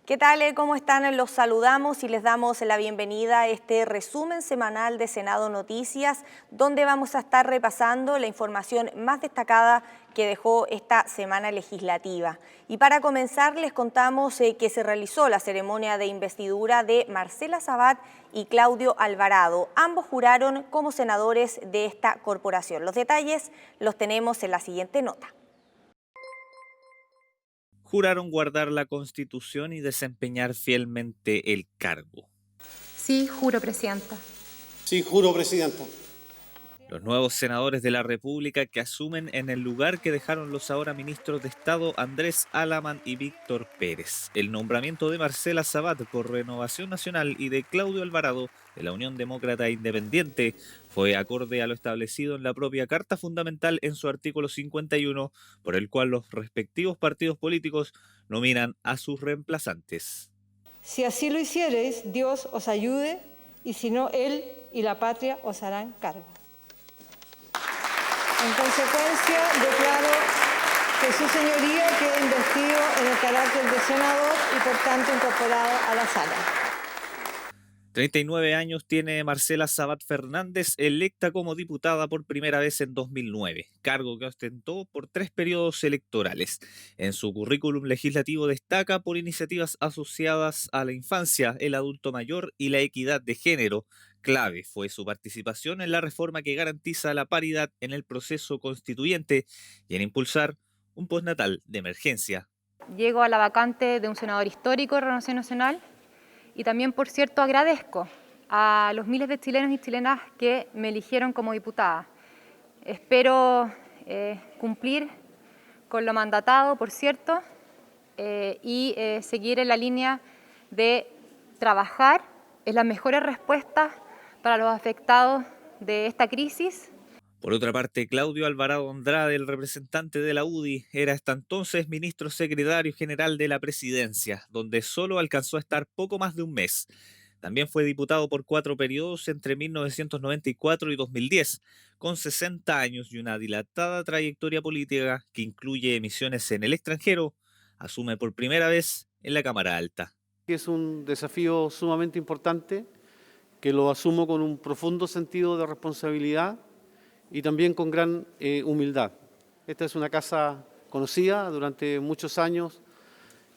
¿Qué tal? ¿Cómo están? Los saludamos y les damos la bienvenida a este resumen semanal de Senado Noticias, donde vamos a estar repasando la información más destacada que dejó esta semana legislativa. Y para comenzar les contamos que se realizó la ceremonia de investidura de Marcela Sabat y Claudio Alvarado. Ambos juraron como senadores de esta corporación. Los detalles los tenemos en la siguiente nota. Juraron guardar la Constitución y desempeñar fielmente el cargo. Sí, juro, Presidenta. Sí, juro, Presidenta. Los nuevos senadores de la República que asumen en el lugar que dejaron los ahora ministros de Estado Andrés Alamán y Víctor Pérez. El nombramiento de Marcela Sabat por Renovación Nacional y de Claudio Alvarado de la Unión Demócrata Independiente fue acorde a lo establecido en la propia Carta Fundamental en su artículo 51, por el cual los respectivos partidos políticos nominan a sus reemplazantes. Si así lo hiciereis, Dios os ayude, y si no, Él y la patria os harán cargo. En consecuencia, declaro que su señoría queda investido en el carácter de senador y por tanto incorporado a la sala. 39 años tiene Marcela Sabat Fernández, electa como diputada por primera vez en 2009, cargo que ostentó por 3 periodos electorales. En su currículum legislativo destaca por iniciativas asociadas a la infancia, el adulto mayor y la equidad de género. Clave fue su participación en la reforma que garantiza la paridad en el proceso constituyente y en impulsar un postnatal de emergencia. Llego a la vacante de un senador histórico de Renovación Nacional y también, por cierto, agradezco a los miles de chilenos y chilenas que me eligieron como diputada. Espero cumplir con lo mandatado, por cierto, y seguir en la línea de trabajar en las mejores respuestas para los afectados de esta crisis. Por otra parte, Claudio Alvarado Andrade, el representante de la UDI, era hasta entonces ministro secretario general de la Presidencia, donde solo alcanzó a estar poco más de un mes. También fue diputado por 4 periodos entre 1994 y 2010, con 60 años y una dilatada trayectoria política que incluye emisiones en el extranjero, asume por primera vez en la Cámara Alta. Es un desafío sumamente importante que lo asumo con un profundo sentido de responsabilidad y también con gran humildad. Esta es una casa conocida durante muchos años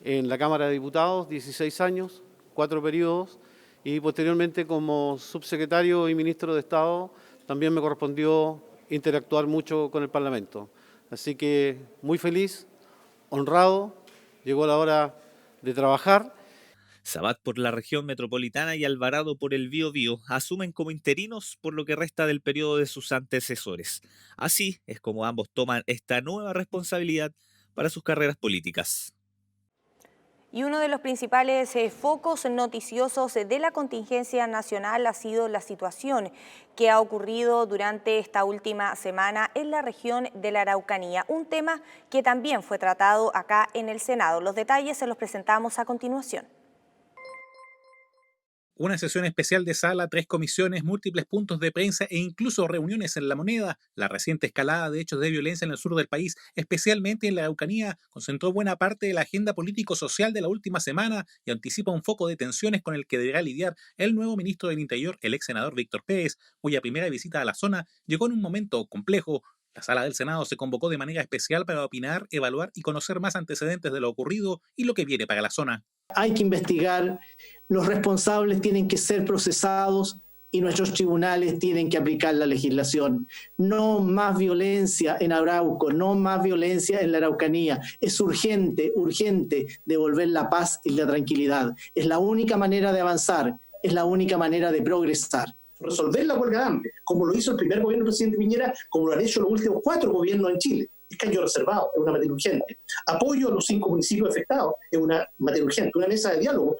en la Cámara de Diputados, 16 años, 4 periodos, y posteriormente como subsecretario y ministro de Estado también me correspondió interactuar mucho con el Parlamento. Así que muy feliz, honrado, llegó la hora de trabajar. Sabat por la región metropolitana y Alvarado por el Biobío asumen como interinos por lo que resta del periodo de sus antecesores. Así es como ambos toman esta nueva responsabilidad para sus carreras políticas. Y uno de los principales focos noticiosos de la contingencia nacional ha sido la situación que ha ocurrido durante esta última semana en la región de la Araucanía, un tema que también fue tratado acá en el Senado. Los detalles se los presentamos a continuación. Una sesión especial de sala, 3 comisiones, múltiples puntos de prensa e incluso reuniones en La Moneda. La reciente escalada de hechos de violencia en el sur del país, especialmente en la Araucanía, concentró buena parte de la agenda político-social de la última semana y anticipa un foco de tensiones con el que deberá lidiar el nuevo ministro del Interior, el ex senador Víctor Pérez, cuya primera visita a la zona llegó en un momento complejo. La sala del Senado se convocó de manera especial para opinar, evaluar y conocer más antecedentes de lo ocurrido y lo que viene para la zona. Hay que investigar, los responsables tienen que ser procesados y nuestros tribunales tienen que aplicar la legislación. No más violencia en Arauco, no más violencia en la Araucanía. Es urgente devolver la paz y la tranquilidad. Es la única manera de avanzar, es la única manera de progresar. Resolver la huelga de hambre, como lo hizo el primer gobierno del presidente Piñera, como lo han hecho los últimos 4 gobiernos en Chile. Escaño reservado, es una materia urgente. Apoyo a los 5 municipios afectados, es una materia urgente. Una mesa de diálogo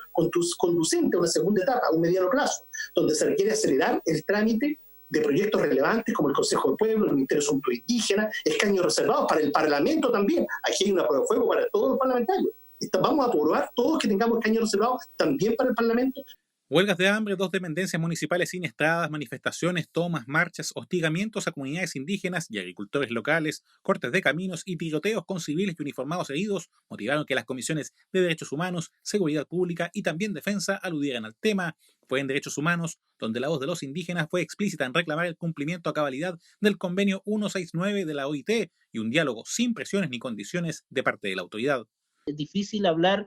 conducente a una segunda etapa, a un mediano plazo, donde se requiere acelerar el trámite de proyectos relevantes como el Consejo del Pueblo, el Ministerio de Asuntos Indígenas, escaños reservados para el Parlamento también. Aquí hay una prueba de fuego para todos los parlamentarios. Vamos a aprobar todos que tengamos escaños reservados también para el Parlamento. Huelgas de hambre, 2 dependencias municipales siniestradas, manifestaciones, tomas, marchas, hostigamientos a comunidades indígenas y agricultores locales, cortes de caminos y tiroteos con civiles y uniformados heridos motivaron que las comisiones de Derechos Humanos, Seguridad Pública y también Defensa aludieran al tema. Fue en Derechos Humanos donde la voz de los indígenas fue explícita en reclamar el cumplimiento a cabalidad del Convenio 169 de la OIT y un diálogo sin presiones ni condiciones de parte de la autoridad. Es difícil hablar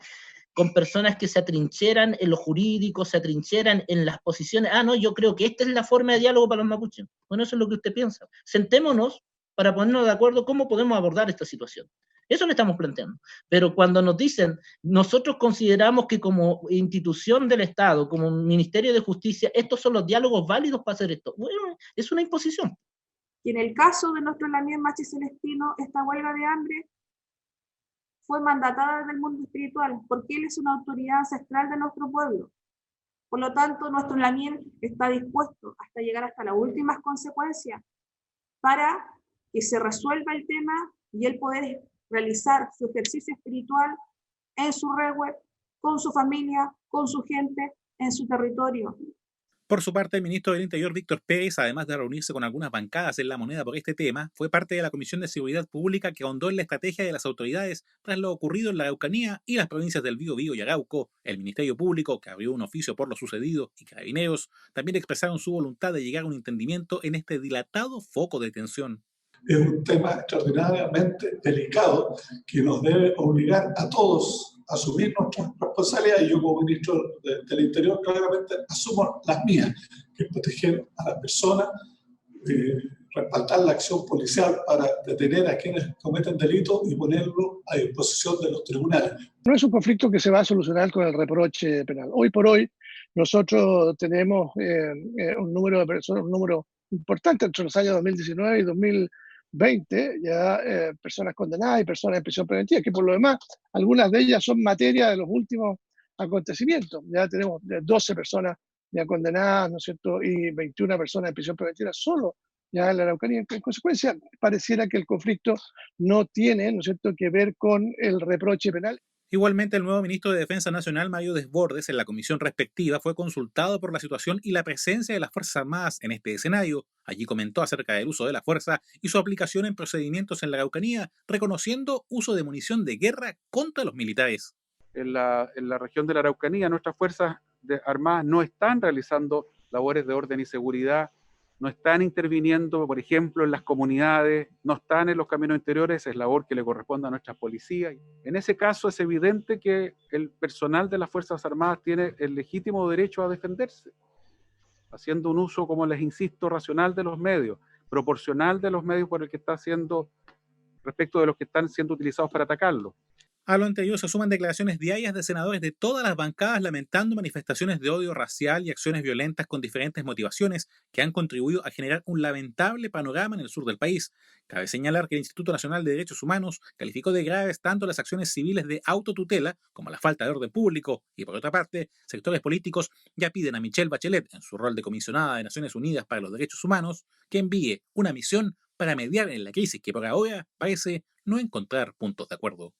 con personas que se atrincheran en lo jurídico, se atrincheran en las posiciones. No, yo creo que esta es la forma de diálogo para los mapuches. Bueno, eso es lo que usted piensa. Sentémonos para ponernos de acuerdo cómo podemos abordar esta situación. Eso le estamos planteando. Pero cuando nos dicen, nosotros consideramos que como institución del Estado, como Ministerio de Justicia, estos son los diálogos válidos para hacer esto. Bueno, es una imposición. Y en el caso de nuestro Lamien Machi Celestino, esta huelga de hambre fue mandatada desde el mundo espiritual, porque él es una autoridad ancestral de nuestro pueblo. Por lo tanto, nuestro Lamien está dispuesto hasta llegar hasta las últimas consecuencias para que se resuelva el tema y él poder realizar su ejercicio espiritual en su rehue, con su familia, con su gente, en su territorio. Por su parte, el ministro del Interior, Víctor Pérez, además de reunirse con algunas bancadas en La Moneda por este tema, fue parte de la Comisión de Seguridad Pública que ahondó en la estrategia de las autoridades tras lo ocurrido en la Araucanía y las provincias del Biobío y Arauco. El Ministerio Público, que abrió un oficio por lo sucedido, y Carabineros también expresaron su voluntad de llegar a un entendimiento en este dilatado foco de tensión. Es un tema extraordinariamente delicado que nos debe obligar a todos a asumir nuestras responsabilidades. Y yo como ministro del Interior claramente asumo las mías, que es proteger a las personas, respaldar la acción policial para detener a quienes cometen delitos y ponerlo a disposición de los tribunales. No es un conflicto que se va a solucionar con el reproche penal. Hoy por hoy nosotros tenemos un número de personas, un número importante entre los años 2019 y 2020, ya personas condenadas y personas en prisión preventiva, que por lo demás, algunas de ellas son materia de los últimos acontecimientos. Ya tenemos 12 personas ya condenadas, ¿no es cierto?, y 21 personas en prisión preventiva solo ya en la Araucanía. En consecuencia, pareciera que el conflicto no tiene, ¿no es cierto?, que ver con el reproche penal. Igualmente, el nuevo ministro de Defensa Nacional, Mario Desbordes, en la comisión respectiva, fue consultado por la situación y la presencia de las Fuerzas Armadas en este escenario. Allí comentó acerca del uso de la fuerza y su aplicación en procedimientos en la Araucanía, reconociendo uso de munición de guerra contra los militares. En la región de la Araucanía, nuestras Fuerzas Armadas no están realizando labores de orden y seguridad, no están interviniendo, por ejemplo, en las comunidades, no están en los caminos interiores, esa es labor que le corresponde a nuestras policías. En ese caso es evidente que el personal de las Fuerzas Armadas tiene el legítimo derecho a defenderse, haciendo un uso, como les insisto, racional de los medios, proporcional de los medios por el que está haciendo respecto de los que están siendo utilizados para atacarlo. A lo anterior se suman declaraciones diarias de senadores de todas las bancadas lamentando manifestaciones de odio racial y acciones violentas con diferentes motivaciones que han contribuido a generar un lamentable panorama en el sur del país. Cabe señalar que el Instituto Nacional de Derechos Humanos calificó de graves tanto las acciones civiles de autotutela como la falta de orden público y, por otra parte, sectores políticos ya piden a Michelle Bachelet, en su rol de comisionada de Naciones Unidas para los Derechos Humanos, que envíe una misión para mediar en la crisis que por ahora parece no encontrar puntos de acuerdo.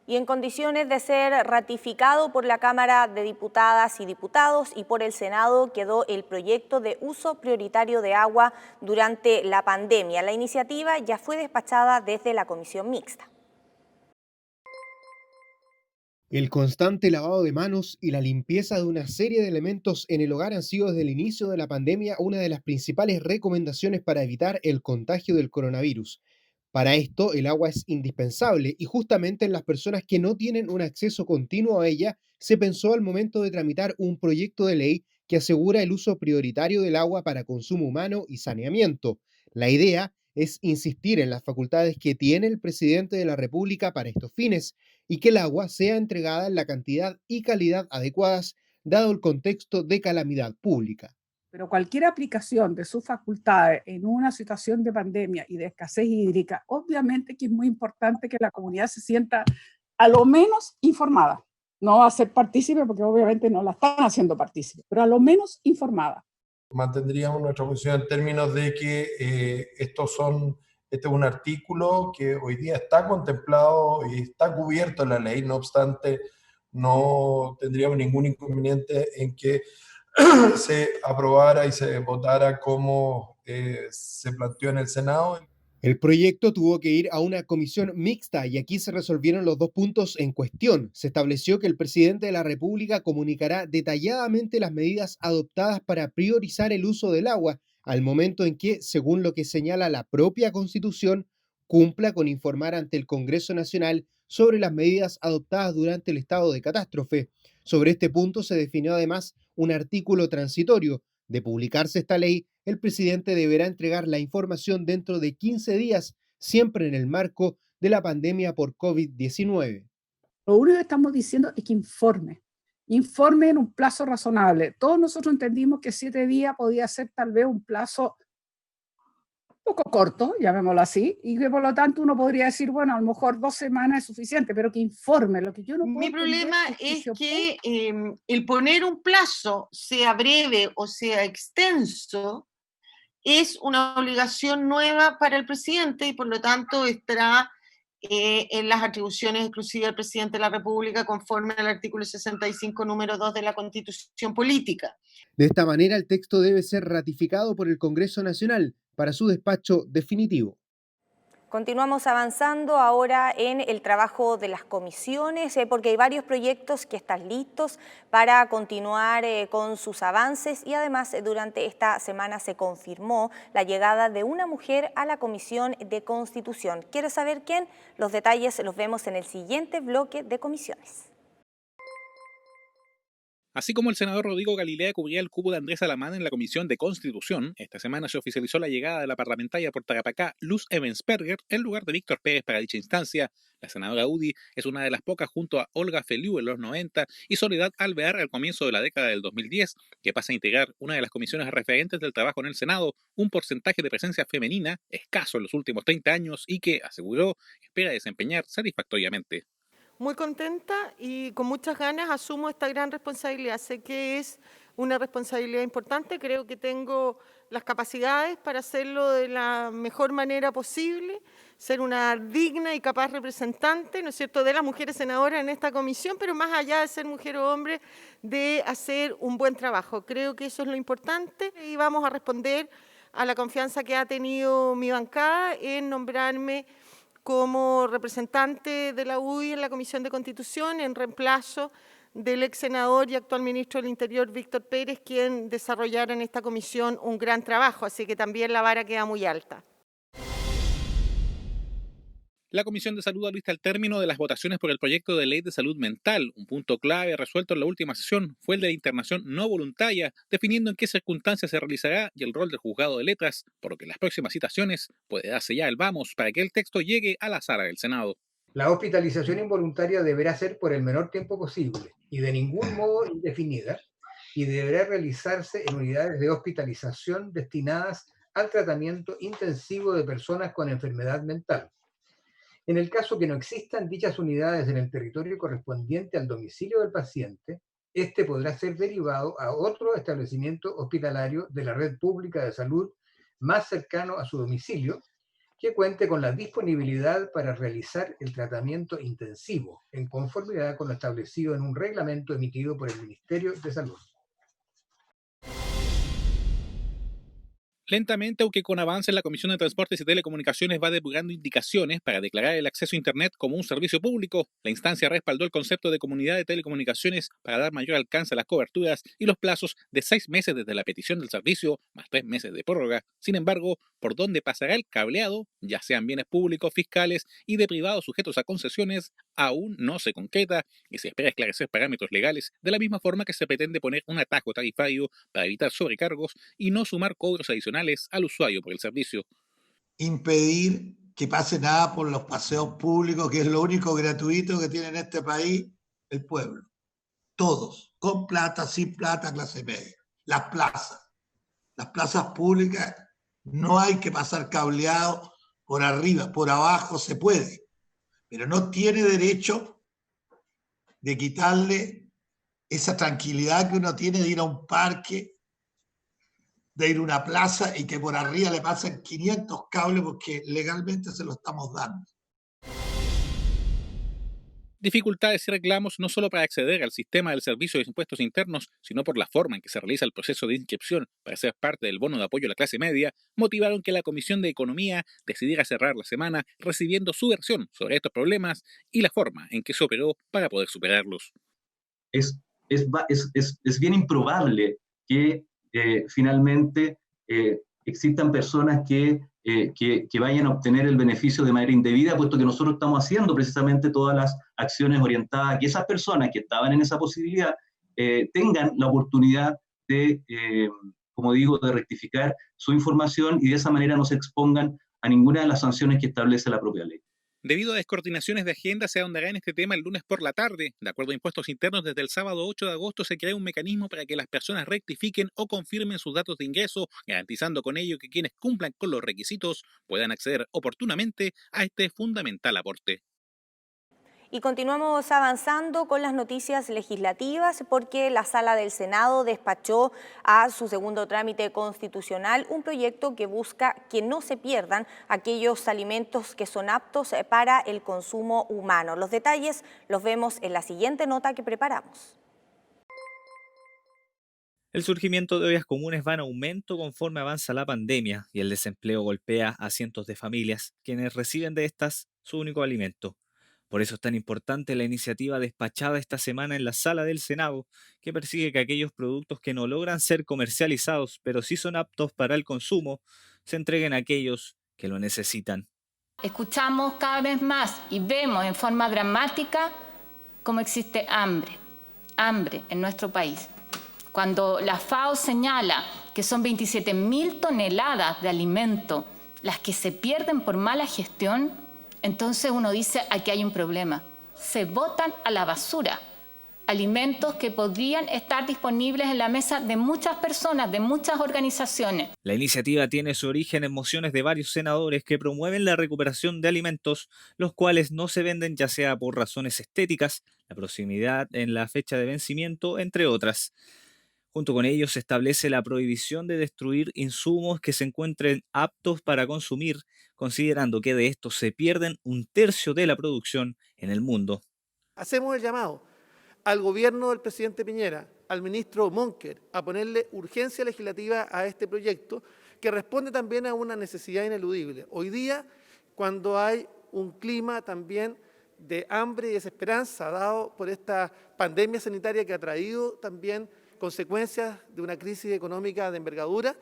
Y en condiciones de ser ratificado por la Cámara de Diputadas y Diputados y por el Senado quedó el proyecto de uso prioritario de agua durante la pandemia. La iniciativa ya fue despachada desde la Comisión Mixta. El constante lavado de manos y la limpieza de una serie de elementos en el hogar han sido desde el inicio de la pandemia una de las principales recomendaciones para evitar el contagio del coronavirus. Para esto, el agua es indispensable y justamente en las personas que no tienen un acceso continuo a ella, se pensó al momento de tramitar un proyecto de ley que asegura el uso prioritario del agua para consumo humano y saneamiento. La idea es insistir en las facultades que tiene el presidente de la República para estos fines y que el agua sea entregada en la cantidad y calidad adecuadas, dado el contexto de calamidad pública. Pero cualquier aplicación de sus facultades en una situación de pandemia y de escasez hídrica, obviamente que es muy importante que la comunidad se sienta a lo menos informada. No va a ser partícipe porque obviamente no la están haciendo partícipe, pero a lo menos informada. Mantendríamos nuestra posición en términos de que este es un artículo que hoy día está contemplado y está cubierto en la ley, no obstante, no tendríamos ningún inconveniente en que se aprobara y se votara como se planteó en el Senado. El proyecto tuvo que ir a una comisión mixta y aquí se resolvieron los dos puntos en cuestión. Se estableció que el presidente de la República comunicará detalladamente las medidas adoptadas para priorizar el uso del agua al momento en que, según lo que señala la propia Constitución, cumpla con informar ante el Congreso Nacional sobre las medidas adoptadas durante el estado de catástrofe. Sobre este punto se definió además un artículo transitorio. De publicarse esta ley, el presidente deberá entregar la información dentro de 15 días, siempre en el marco de la pandemia por COVID-19. Lo único que estamos diciendo es que informe en un plazo razonable. Todos nosotros entendimos que 7 días podía ser tal vez un plazo un poco corto, llamémoslo así, y que por lo tanto uno podría decir, bueno, a lo mejor 2 semanas es suficiente, pero que informe. Lo que yo no puedo Mi problema entender es que el poner un plazo, sea breve o sea extenso, es una obligación nueva para el presidente y por lo tanto estará en las atribuciones exclusivas del presidente de la República conforme al artículo 65, número 2 de la Constitución Política. De esta manera, el texto debe ser ratificado por el Congreso Nacional para su despacho definitivo. Continuamos avanzando ahora en el trabajo de las comisiones, porque hay varios proyectos que están listos para continuar con sus avances y además durante esta semana se confirmó la llegada de una mujer a la Comisión de Constitución. ¿Quieres saber quién? Los detalles los vemos en el siguiente bloque de comisiones. Así como el senador Rodrigo Galilea cubría el cupo de Andrés Alamán en la Comisión de Constitución, esta semana se oficializó la llegada de la parlamentaria por Tarapacá, Luz Ebensperger, en lugar de Víctor Pérez para dicha instancia. La senadora UDI es una de las pocas junto a Olga Feliu en los 90 y Soledad Alvear al comienzo de la década del 2010, que pasa a integrar una de las comisiones referentes del trabajo en el Senado, un porcentaje de presencia femenina escaso en los últimos 30 años y que, aseguró, espera desempeñar satisfactoriamente. Muy contenta y con muchas ganas asumo esta gran responsabilidad. Sé que es una responsabilidad importante, creo que tengo las capacidades para hacerlo de la mejor manera posible, ser una digna y capaz representante, ¿no es cierto?, de las mujeres senadoras en esta comisión, pero más allá de ser mujer o hombre, de hacer un buen trabajo. Creo que eso es lo importante y vamos a responder a la confianza que ha tenido mi bancada en nombrarme como representante de la UDI en la Comisión de Constitución, en reemplazo del ex senador y actual ministro del Interior, Víctor Pérez, quien desarrollara en esta comisión un gran trabajo, así que también la vara queda muy alta. La Comisión de Salud ha visto el término de las votaciones por el proyecto de ley de salud mental. Un punto clave resuelto en la última sesión fue el de la internación no voluntaria, definiendo en qué circunstancias se realizará y el rol del juzgado de letras, por lo que en las próximas citaciones puede darse ya el vamos para que el texto llegue a la sala del Senado. La hospitalización involuntaria deberá ser por el menor tiempo posible y de ningún modo indefinida, y deberá realizarse en unidades de hospitalización destinadas al tratamiento intensivo de personas con enfermedad mental. En el caso que no existan dichas unidades en el territorio correspondiente al domicilio del paciente, este podrá ser derivado a otro establecimiento hospitalario de la red pública de salud más cercano a su domicilio, que cuente con la disponibilidad para realizar el tratamiento intensivo, en conformidad con lo establecido en un reglamento emitido por el Ministerio de Salud. Lentamente, aunque con avance, la Comisión de Transportes y Telecomunicaciones va depurando indicaciones para declarar el acceso a Internet como un servicio público. La instancia respaldó el concepto de comunidad de telecomunicaciones para dar mayor alcance a las coberturas y los plazos de 6 meses desde la petición del servicio, más 3 meses de prórroga. Sin embargo, por dónde pasará el cableado, ya sean bienes públicos, fiscales y de privados sujetos a concesiones, aún no se concreta y se espera esclarecer parámetros legales de la misma forma que se pretende poner un atajo tarifario para evitar sobrecargos y no sumar cobros adicionales al usuario por el servicio. Impedir que pase nada por los paseos públicos, que es lo único gratuito que tiene en este país el pueblo. Todos, con plata, sin plata, clase media. Las plazas públicas, no hay que pasar cableado por arriba, por abajo se puede, pero no tiene derecho de quitarle esa tranquilidad que uno tiene de ir a un parque, de ir a una plaza y que por arriba le pasen 500 cables porque legalmente se lo estamos dando. Dificultades y reclamos no solo para acceder al sistema del Servicio de Impuestos Internos, sino por la forma en que se realiza el proceso de inscripción para ser parte del bono de apoyo a la clase media, motivaron que la Comisión de Economía decidiera cerrar la semana recibiendo su versión sobre estos problemas y la forma en que se operó para poder superarlos. Es bien improbable que finalmente existan personas que vayan a obtener el beneficio de manera indebida, puesto que nosotros estamos haciendo precisamente todas las acciones orientadas a que esas personas que estaban en esa posibilidad tengan la oportunidad de, como digo, de rectificar su información y de esa manera no se expongan a ninguna de las sanciones que establece la propia ley. Debido a descoordinaciones de agenda, se ahondará en este tema el lunes por la tarde. De acuerdo a Impuestos Internos, desde el sábado 8 de agosto se crea un mecanismo para que las personas rectifiquen o confirmen sus datos de ingreso, garantizando con ello que quienes cumplan con los requisitos puedan acceder oportunamente a este fundamental aporte. Y continuamos avanzando con las noticias legislativas porque la Sala del Senado despachó a su segundo trámite constitucional un proyecto que busca que no se pierdan aquellos alimentos que son aptos para el consumo humano. Los detalles los vemos en la siguiente nota que preparamos. El surgimiento de ollas comunes va en aumento conforme avanza la pandemia y el desempleo golpea a cientos de familias, quienes reciben de estas su único alimento. Por eso es tan importante la iniciativa despachada esta semana en la Sala del Senado, que persigue que aquellos productos que no logran ser comercializados, pero sí son aptos para el consumo, se entreguen a aquellos que lo necesitan. Escuchamos cada vez más y vemos en forma dramática cómo existe hambre en nuestro país. Cuando la FAO señala que son 27.000 toneladas de alimento las que se pierden por mala gestión, entonces uno dice, aquí hay un problema. Se botan a la basura alimentos que podrían estar disponibles en la mesa de muchas personas, de muchas organizaciones. La iniciativa tiene su origen en mociones de varios senadores que promueven la recuperación de alimentos, los cuales no se venden ya sea por razones estéticas, la proximidad en la fecha de vencimiento, entre otras. Junto con ellos se establece la prohibición de destruir insumos que se encuentren aptos para consumir, considerando que de estos se pierden 1/3 de la producción en el mundo. Hacemos el llamado al gobierno del presidente Piñera, al ministro Monker, a ponerle urgencia legislativa a este proyecto, que responde también a una necesidad ineludible. Hoy día, cuando hay un clima también de hambre y desesperanza, dado por esta pandemia sanitaria que ha traído también consecuencias de una crisis económica de envergadura,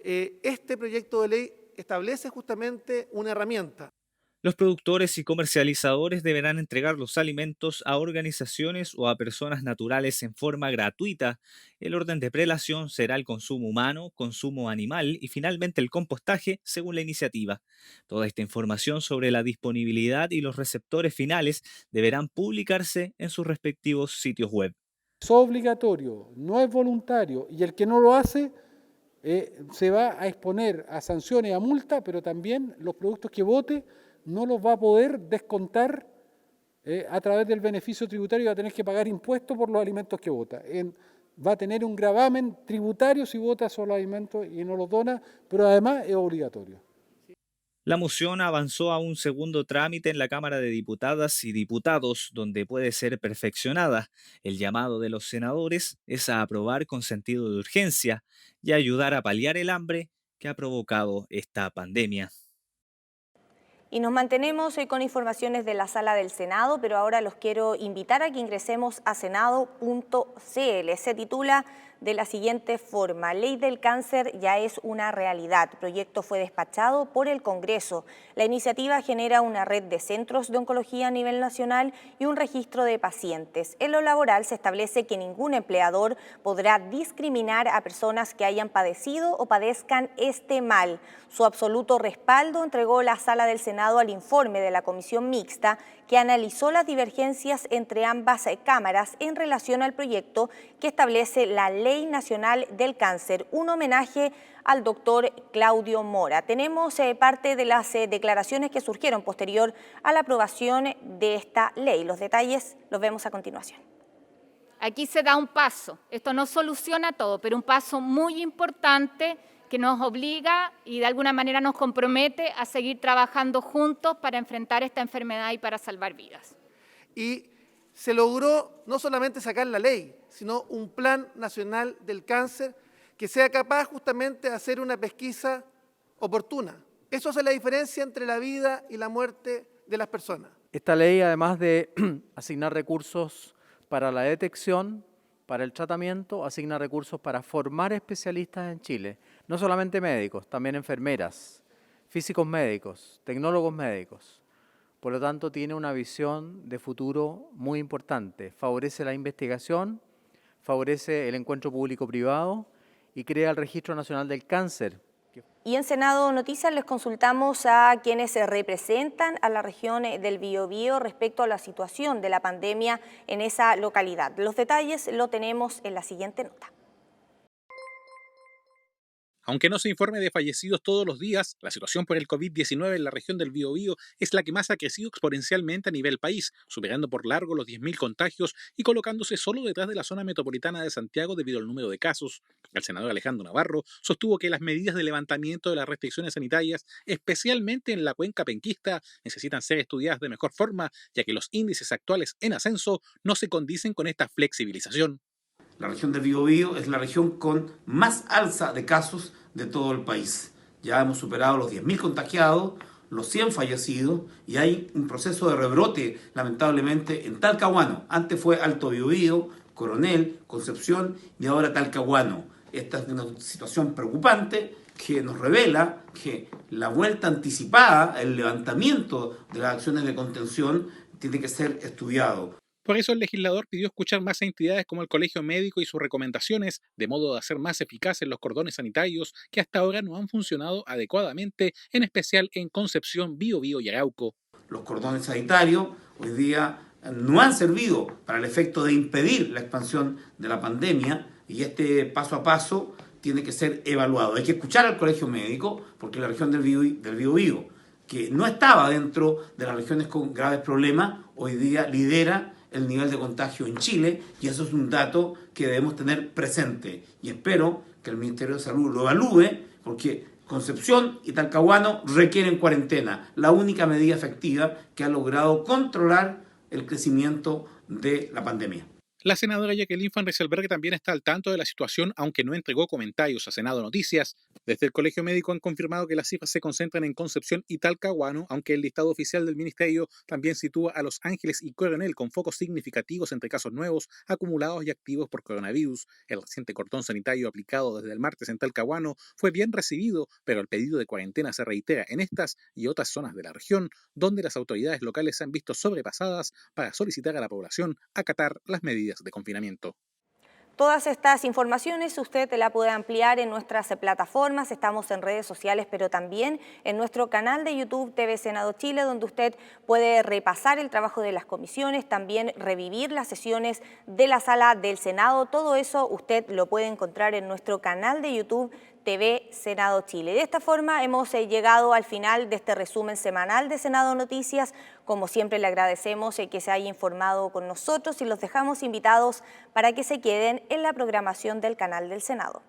este proyecto de ley establece justamente una herramienta. Los productores y comercializadores deberán entregar los alimentos a organizaciones o a personas naturales en forma gratuita. El orden de prelación será el consumo humano, consumo animal y finalmente el compostaje, según la iniciativa. Toda esta información sobre la disponibilidad y los receptores finales deberán publicarse en sus respectivos sitios web. Es obligatorio, no es voluntario, y el que no lo hace se va a exponer a sanciones, a multa, pero también los productos que vote no los va a poder descontar a través del beneficio tributario y va a tener que pagar impuestos por los alimentos que vota. Va a tener un gravamen tributario si vota solo alimentos y no los dona, pero además es obligatorio. La moción avanzó a un segundo trámite en la Cámara de Diputadas y Diputados, donde puede ser perfeccionada. El llamado de los senadores es a aprobar con sentido de urgencia y ayudar a paliar el hambre que ha provocado esta pandemia. Y nos mantenemos con informaciones de la Sala del Senado, pero ahora los quiero invitar a que ingresemos a senado.cl. Se titula de la siguiente forma: Ley del Cáncer ya es una realidad. El proyecto fue despachado por el Congreso. La iniciativa genera una red de centros de oncología a nivel nacional y un registro de pacientes. En lo laboral se establece que ningún empleador podrá discriminar a personas que hayan padecido o padezcan este mal. Su absoluto respaldo entregó la Sala del Senado al informe de la Comisión Mixta que analizó las divergencias entre ambas cámaras en relación al proyecto que establece la Ley Nacional del Cáncer, un homenaje al doctor Claudio Mora. Tenemos parte de las declaraciones que surgieron posterior a la aprobación de esta ley. Los detalles los vemos a continuación. Aquí se da un paso. Esto no soluciona todo, pero un paso muy importante que nos obliga y de alguna manera nos compromete a seguir trabajando juntos para enfrentar esta enfermedad y para salvar vidas. Y se logró no solamente sacar la ley, sino un plan nacional del cáncer que sea capaz justamente de hacer una pesquisa oportuna. Eso hace la diferencia entre la vida y la muerte de las personas. Esta ley, además de asignar recursos para la detección, para el tratamiento, asigna recursos para formar especialistas en Chile. No solamente médicos, también enfermeras, físicos médicos, tecnólogos médicos. Por lo tanto, tiene una visión de futuro muy importante. Favorece la investigación, favorece el encuentro público-privado y crea el Registro Nacional del Cáncer. Y en Senado Noticias les consultamos a quienes representan a la región del Biobío respecto a la situación de la pandemia en esa localidad. Los detalles lo tenemos en la siguiente nota. Aunque no se informe de fallecidos todos los días, la situación por el COVID-19 en la región del Biobío es la que más ha crecido exponencialmente a nivel país, superando por largo los 10.000 contagios y colocándose solo detrás de la zona metropolitana de Santiago debido al número de casos. El senador Alejandro Navarro sostuvo que las medidas de levantamiento de las restricciones sanitarias, especialmente en la cuenca penquista, necesitan ser estudiadas de mejor forma, ya que los índices actuales en ascenso no se condicen con esta flexibilización. La región del Biobío es la región con más alza de casos de todo el país. Ya hemos superado los 10.000 contagiados, los 100 fallecidos y hay un proceso de rebrote, lamentablemente, en Talcahuano. Antes fue Alto Biobío, Coronel, Concepción y ahora Talcahuano. Esta es una situación preocupante que nos revela que la vuelta anticipada, el levantamiento de las acciones de contención tiene que ser estudiado. Por eso el legislador pidió escuchar más a entidades como el Colegio Médico y sus recomendaciones, de modo de hacer más eficaces los cordones sanitarios que hasta ahora no han funcionado adecuadamente, en especial en Concepción, Biobío y Arauco. Los cordones sanitarios hoy día no han servido para el efecto de impedir la expansión de la pandemia y este paso a paso tiene que ser evaluado. Hay que escuchar al Colegio Médico porque la región del Biobío, que no estaba dentro de las regiones con graves problemas, hoy día lidera el nivel de contagio en Chile y eso es un dato que debemos tener presente y espero que el Ministerio de Salud lo evalúe porque Concepción y Talcahuano requieren cuarentena, la única medida efectiva que ha logrado controlar el crecimiento de la pandemia. La senadora Jacqueline Van Rysselberghe también está al tanto de la situación, aunque no entregó comentarios a Senado Noticias. Desde el Colegio Médico han confirmado que las cifras se concentran en Concepción y Talcahuano, aunque el listado oficial del Ministerio también sitúa a Los Ángeles y Coronel con focos significativos entre casos nuevos, acumulados y activos por coronavirus. El reciente cordón sanitario aplicado desde el martes en Talcahuano fue bien recibido, pero el pedido de cuarentena se reitera en estas y otras zonas de la región, donde las autoridades locales se han visto sobrepasadas para solicitar a la población acatar las medidas de confinamiento. Todas estas informaciones usted la puede ampliar en nuestras plataformas, estamos en redes sociales, pero también en nuestro canal de YouTube TV Senado Chile, donde usted puede repasar el trabajo de las comisiones, también revivir las sesiones de la sala del Senado. Todo eso usted lo puede encontrar en nuestro canal de YouTube TV Senado Chile. De esta forma hemos llegado al final de este resumen semanal de Senado Noticias. Como siempre le agradecemos que se haya informado con nosotros y los dejamos invitados para que se queden en la programación del canal del Senado.